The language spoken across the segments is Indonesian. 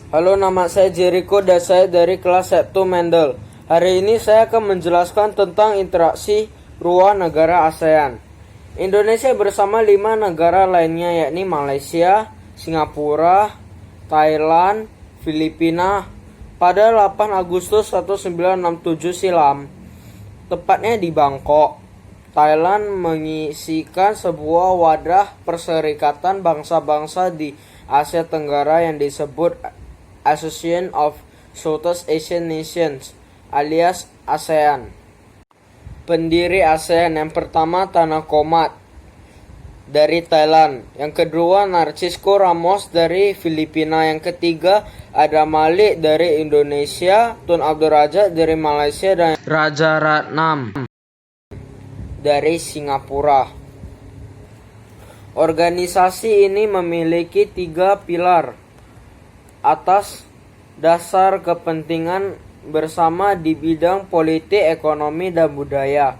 Halo, nama saya Jericho dan saya dari kelas 1 Mendel. Hari ini saya akan menjelaskan tentang interaksi ruang negara ASEAN. Indonesia bersama 5 negara lainnya yakni Malaysia, Singapura, Thailand, Filipina pada 8 Agustus 1967 silam, tepatnya di Bangkok. Thailand mengisikan sebuah wadah perserikatan bangsa-bangsa di Asia Tenggara yang disebut Association of Southeast Asian Nations alias ASEAN. Pendiri ASEAN yang pertama Tanah Komat dari Thailand, yang kedua Narcisco Ramos dari Filipina, yang ketiga Adam Malik dari Indonesia, Tun Abdul Razak dari Malaysia, dan Raja Ratnam dari Singapura. Organisasi ini memiliki 3 pilar atas dasar kepentingan bersama di bidang politik, ekonomi, dan budaya.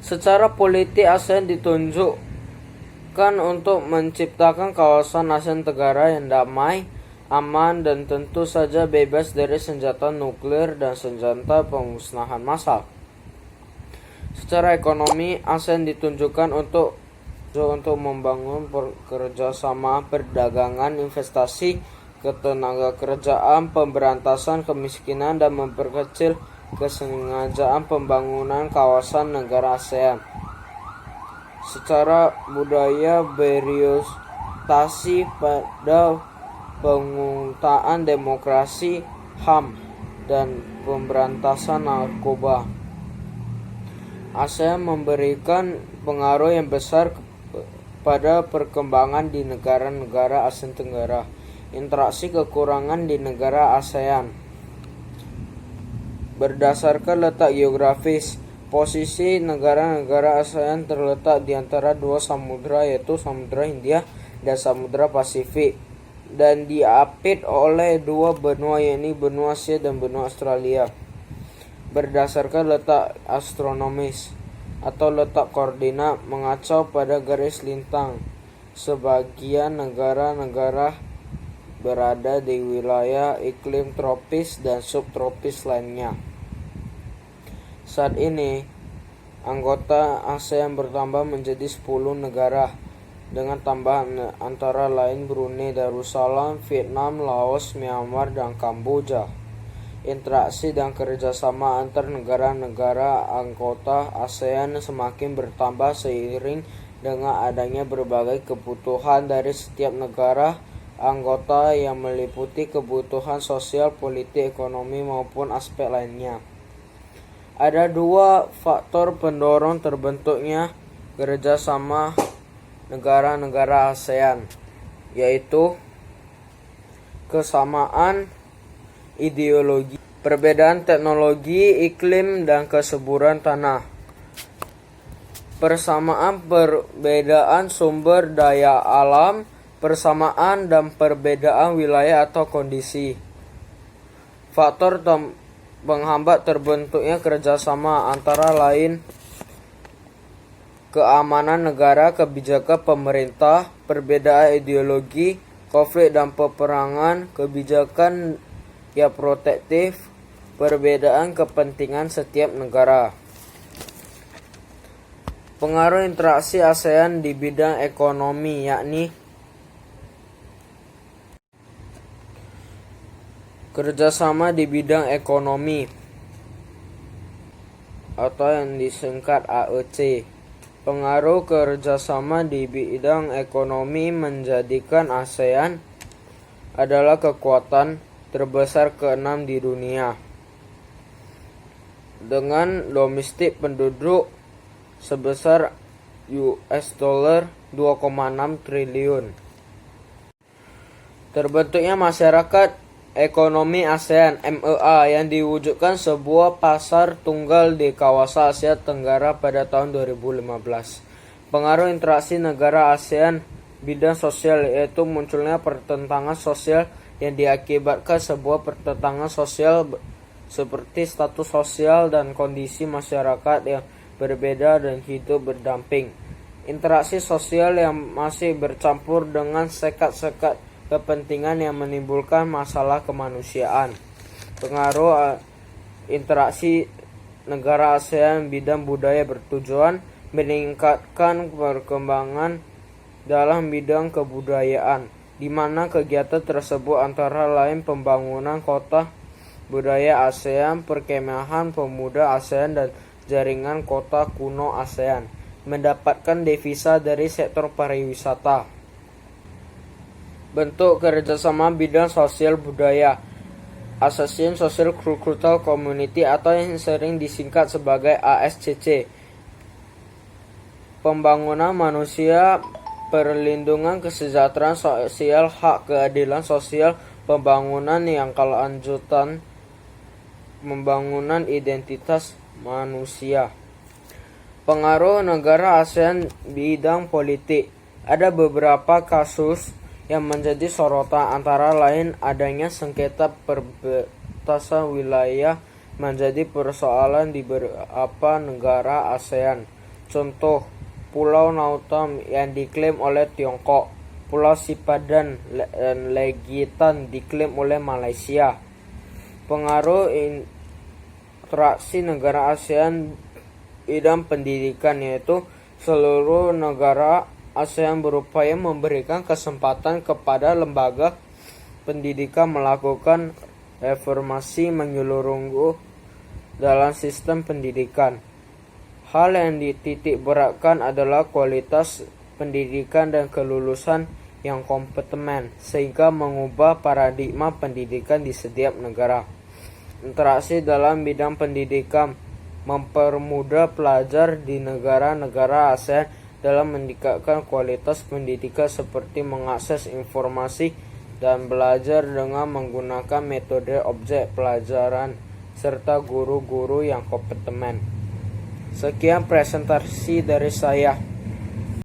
Secara politik, ASEAN ditunjukkan untuk menciptakan kawasan Asia Tenggara yang damai, aman, dan tentu saja bebas dari senjata nuklir dan senjata pemusnahan massal. Secara ekonomi, ASEAN ditunjukkan untuk membangun kerjasama perdagangan, investasi, ketenaga kerjaan, pemberantasan kemiskinan, dan memperkecil kesengajaan pembangunan kawasan negara ASEAN. Secara budaya, berorientasi pada pengungkapan demokrasi, HAM, dan pemberantasan narkoba. ASEAN memberikan pengaruh yang besar pada perkembangan di negara-negara Asia Tenggara. Interaksi kekurangan di negara ASEAN. Berdasarkan letak geografis, posisi negara-negara ASEAN terletak di antara 2 samudra, yaitu Samudra Hindia dan Samudra Pasifik, dan diapit oleh 2 benua, yakni benua Asia dan benua Australia. Berdasarkan letak astronomis atau letak koordinat mengacu pada garis lintang, sebagian negara-negara berada di wilayah iklim tropis dan subtropis lainnya. Saat ini, anggota ASEAN bertambah menjadi 10 negara dengan tambahan antara lain Brunei Darussalam, Vietnam, Laos, Myanmar, dan Kamboja. Interaksi dan kerjasama antar negara-negara anggota ASEAN semakin bertambah seiring dengan adanya berbagai kebutuhan dari setiap negara anggota yang meliputi kebutuhan sosial, politik, ekonomi, maupun aspek lainnya. Ada 2 faktor pendorong terbentuknya kerjasama negara-negara ASEAN, yaitu kesamaan ideologi, perbedaan teknologi, iklim, dan kesuburan tanah. Persamaan perbedaan sumber daya alam, persamaan dan perbedaan wilayah atau kondisi. Faktor penghambat terbentuknya kerjasama antara lain keamanan negara, kebijakan pemerintah, perbedaan ideologi, konflik dan peperangan, kebijakan yang protektif, perbedaan kepentingan setiap negara. Pengaruh interaksi ASEAN di bidang ekonomi, yakni kerjasama di bidang ekonomi atau yang disingkat AEC. Pengaruh kerjasama di bidang ekonomi menjadikan ASEAN adalah kekuatan terbesar ke-6 di dunia, dengan domestik penduduk sebesar $2,6 triliun. Terbentuknya Masyarakat Ekonomi ASEAN (MEA) yang diwujudkan sebuah pasar tunggal di kawasan Asia Tenggara pada tahun 2015. Pengaruh interaksi negara ASEAN bidang sosial, yaitu munculnya pertentangan sosial yang diakibatkan sebuah pertentangan sosial seperti status sosial dan kondisi masyarakat yang berbeda dan hidup berdamping. Interaksi sosial yang masih bercampur dengan sekat-sekat kepentingan yang menimbulkan masalah kemanusiaan. Pengaruh interaksi negara ASEAN bidang budaya bertujuan meningkatkan perkembangan dalam bidang kebudayaan, di mana kegiatan tersebut antara lain pembangunan kota budaya ASEAN, perkemahan pemuda ASEAN, dan jaringan kota kuno ASEAN, mendapatkan devisa dari sektor pariwisata. Bentuk kerjasama bidang sosial budaya, Association Social Cultural Community atau yang sering disingkat sebagai ASCC. Pembangunan manusia, perlindungan kesejahteraan sosial, hak keadilan sosial, pembangunan yang kelanjutan, pembangunan identitas manusia. Pengaruh negara ASEAN bidang politik. Ada beberapa kasus yang menjadi sorotan, antara lain adanya sengketa perbatasan wilayah menjadi persoalan di beberapa negara ASEAN. Contoh, Pulau Nautam yang diklaim oleh Tiongkok, Pulau Sipadan dan Legitan diklaim oleh Malaysia. Pengaruh interaksi negara ASEAN bidang pendidikan, yaitu seluruh negara ASEAN berupaya memberikan kesempatan kepada lembaga pendidikan melakukan reformasi menyeluruh dalam sistem pendidikan. Hal yang dititik beratkan adalah kualitas pendidikan dan kelulusan yang kompeten, sehingga mengubah paradigma pendidikan di setiap negara. Interaksi dalam bidang pendidikan mempermudah pelajar di negara-negara ASEAN dalam meningkatkan kualitas pendidikan seperti mengakses informasi dan belajar dengan menggunakan metode objek pelajaran serta guru-guru yang kompeten. Sekian presentasi dari saya.